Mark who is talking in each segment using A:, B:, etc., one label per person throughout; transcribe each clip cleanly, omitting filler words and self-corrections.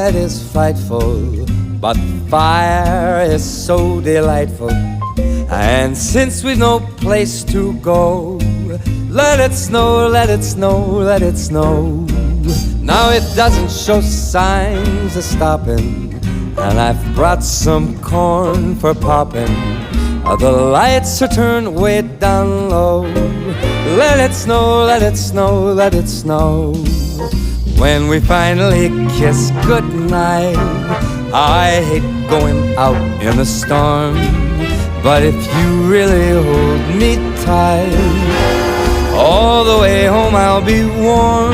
A: night is frightful, but fire is so delightful. And since we've no place to go, let it snow, let it snow, let it snow. Now it doesn't show signs of stopping, and I've brought some corn for popping. The lights are turned way down low. Let it snow, let it snow, let it snow. When we finally kiss goodnight, I hate going out in the storm, but if you really hold me tight, all the way home I'll be warm.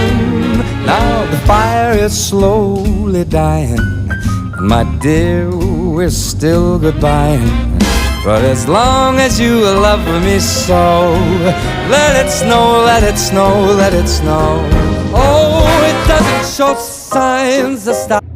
A: Now the fire is slowly dying, and my dear, we're still goodbying. But as long as you love me so, let it snow, let it snow, let it snow. Oh, it doesn't show signs of stop.